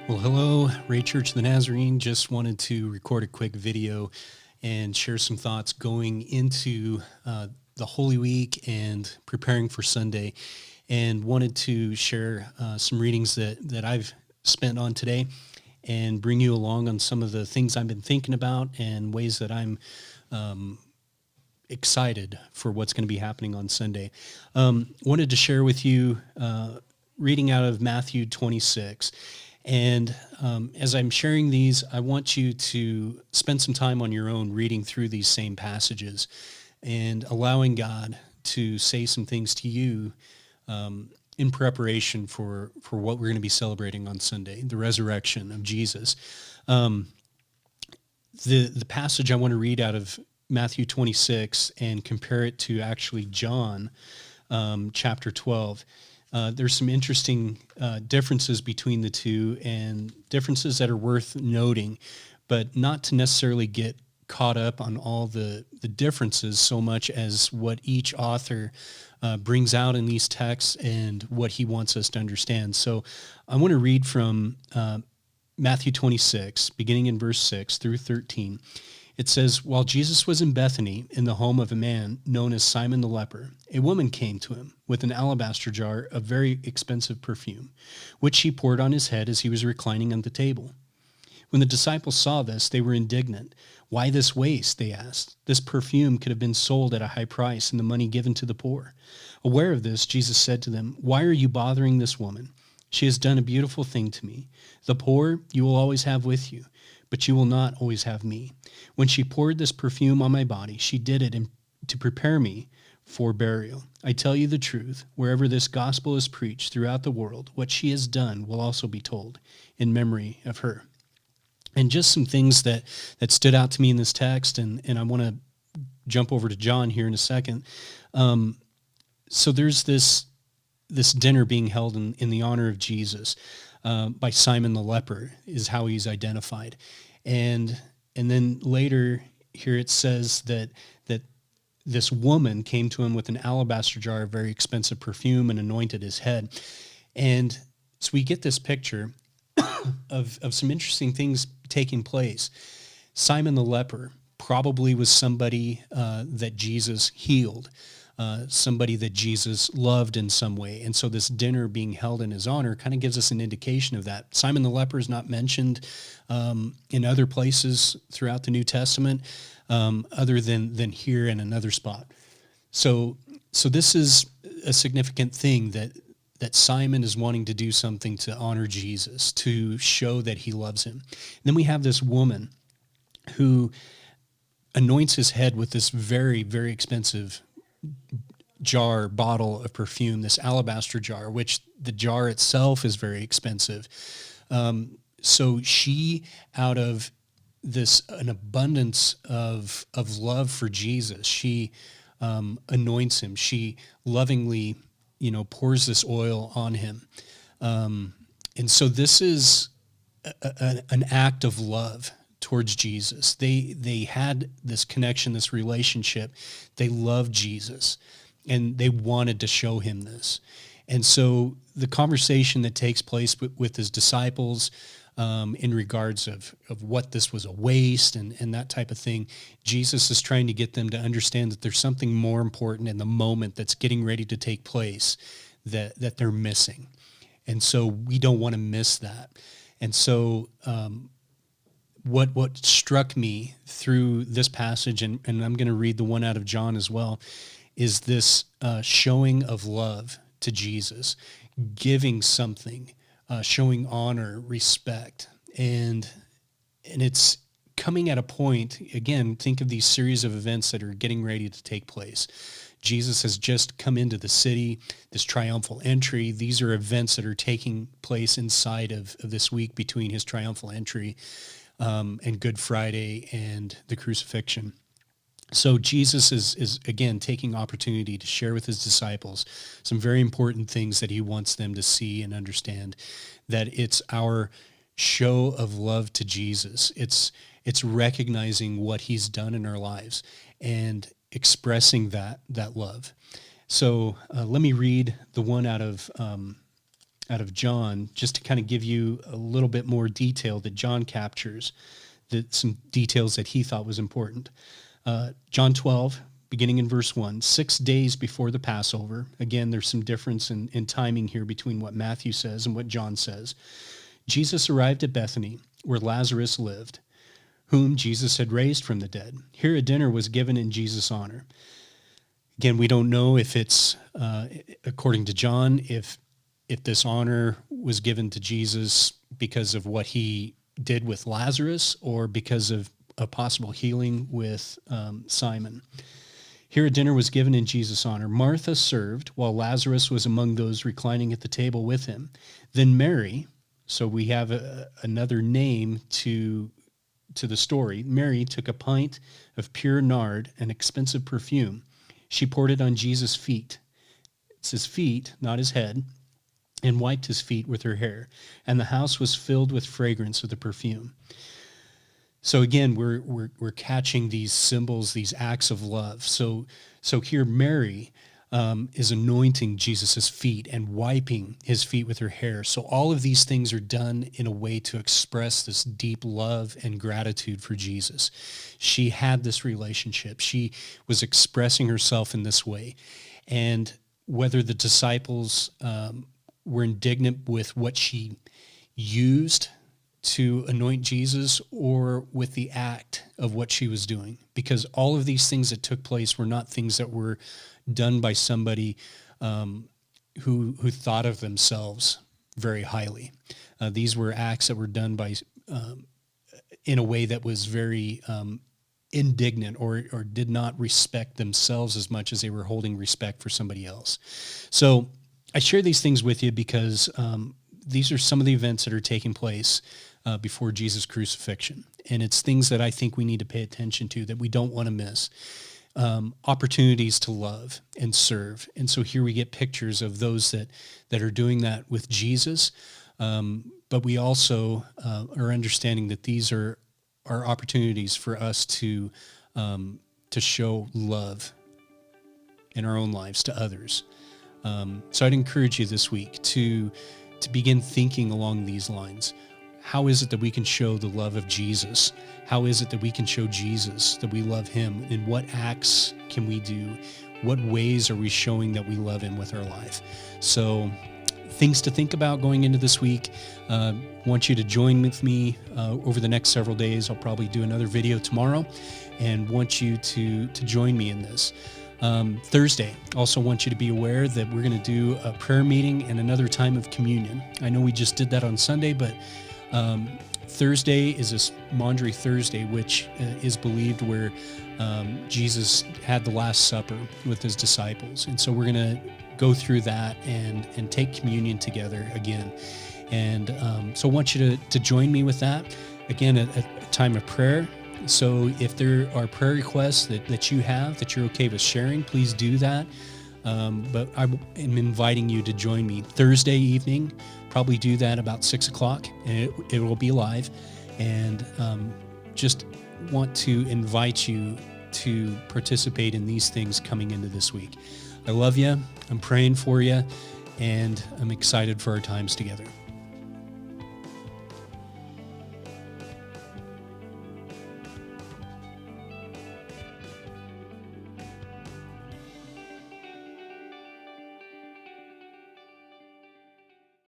Well, hello, Ray Church of the Nazarene. Just wanted to record a quick video and share some thoughts going into the Holy Week and preparing for Sunday. And wanted to share some readings that I've spent on today and bring you along on some of the things I've been thinking about and ways that I'm excited for what's going to be happening on Sunday. Wanted to share with you reading out of Matthew 26. And as I'm sharing these, I want you to spend some time on your own reading through these same passages and allowing God to say some things to you in preparation for what we're going to be celebrating on Sunday, the resurrection of Jesus. The passage I want to read out of Matthew 26 and compare it to actually John chapter 12. There's some interesting differences between the two and differences that are worth noting, but not to necessarily get caught up on all the differences so much as what each author brings out in these texts and what he wants us to understand. So I want to read from Matthew 26, beginning in verse 6 through 13. It says, "While Jesus was in Bethany, in the home of a man known as Simon the leper, a woman came to him with an alabaster jar of very expensive perfume, which she poured on his head as he was reclining at the table. When the disciples saw this, they were indignant. 'Why this waste?' they asked. 'This perfume could have been sold at a high price and the money given to the poor.' Aware of this, Jesus said to them, 'Why are you bothering this woman? She has done a beautiful thing to me. The poor you will always have with you, but you will not always have me. When she poured this perfume on my body, she did it to prepare me for burial. I tell you the truth, wherever this gospel is preached throughout the world, what she has done will also be told in memory of her.'" And just some things that stood out to me in this text, and I want to jump over to John here in a second. So there's this dinner being held in the honor of Jesus by Simon the leper is how he's identified. And then later here it says that this woman came to him with an alabaster jar of very expensive perfume and anointed his head. And so we get this picture of some interesting things taking place. Simon the leper probably was somebody that Jesus healed, somebody that Jesus loved in some way. And so this dinner being held in his honor kind of gives us an indication of that. Simon the leper is not mentioned in other places throughout the New Testament other than here in another spot. So this is a significant thing that Simon is wanting to do something to honor Jesus, to show that he loves him. And then we have this woman who anoints his head with this very, very expensive bottle of perfume, this alabaster jar, which the jar itself is very expensive. So she, out of an abundance of love for Jesus, she anoints him. She lovingly, pours this oil on him. And so this is an act of love towards Jesus. They had this connection, this relationship. They loved Jesus, and they wanted to show him this. And so the conversation that takes place with his disciples in regards of what this was a waste and that type of thing, Jesus is trying to get them to understand that there's something more important in the moment that's getting ready to take place that they're missing. And so we don't want to miss that. And so what struck me through this passage, and I'm going to read the one out of John as well, is this showing of love to Jesus, giving something, showing honor, respect, and it's coming at a point, again, think of these series of events that are getting ready to take place. Jesus has just come into the city, this triumphal entry. These are events that are taking place inside of this week between his triumphal entry and Good Friday and the crucifixion. So Jesus is again taking opportunity to share with his disciples some very important things that he wants them to see and understand, that it's our show of love to Jesus. It's recognizing what he's done in our lives and expressing that love. So let me read the one out of out of John, just to kind of give you a little bit more detail that John captures, that some details that he thought was important. John 12, beginning in verse 1, 6 days before the Passover. Again, there's some difference in timing here between what Matthew says and what John says. Jesus arrived at Bethany, where Lazarus lived, whom Jesus had raised from the dead. Here a dinner was given in Jesus' honor. Again, we don't know if it's, according to John, if this honor was given to Jesus because of what he did with Lazarus or because of a possible healing with Simon. Here a dinner was given in Jesus' honor. Martha served while Lazarus was among those reclining at the table with him. Then Mary, so we have another name to the story. Mary took a pint of pure nard, an expensive perfume. She poured it on Jesus' feet. It's his feet, not his head, and wiped his feet with her hair. And the house was filled with fragrance of the perfume. So again, we're catching these symbols, these acts of love. So here Mary is anointing Jesus's feet and wiping his feet with her hair. So all of these things are done in a way to express this deep love and gratitude for Jesus. She had this relationship. She was expressing herself in this way. And whether the disciples were indignant with what she used to anoint Jesus or with the act of what she was doing, because all of these things that took place were not things that were done by somebody who thought of themselves very highly. These were acts that were done by in a way that was very indignant or did not respect themselves as much as they were holding respect for somebody else. So I share these things with you because these are some of the events that are taking place before Jesus' crucifixion. And it's things that I think we need to pay attention to, that we don't want to miss. Opportunities to love and serve. And so here we get pictures of those that are doing that with Jesus. But we also are understanding that these are opportunities for us to show love in our own lives to others. So I'd encourage you this week to begin thinking along these lines. How is it that we can show the love of Jesus? How is it that we can show Jesus that we love him? And what acts can we do? What ways are we showing that we love him with our life? So things to think about going into this week. Want you to join with me over the next several days. I'll probably do another video tomorrow and want you to join me in this. Thursday, also want you to be aware that we're going to do a prayer meeting and another time of communion. I know we just did that on Sunday, but Thursday is this Maundy Thursday, which is believed where Jesus had the Last Supper with his disciples. And so we're going to go through that and take communion together again. And so I want you to join me with that. Again, a time of prayer. So if there are prayer requests that you have that you're okay with sharing, please do that. But I am inviting you to join me Thursday evening. Probably do that about 6 o'clock, and it will be live. And just want to invite you to participate in these things coming into this week. I love you. I'm praying for you, and I'm excited for our times together.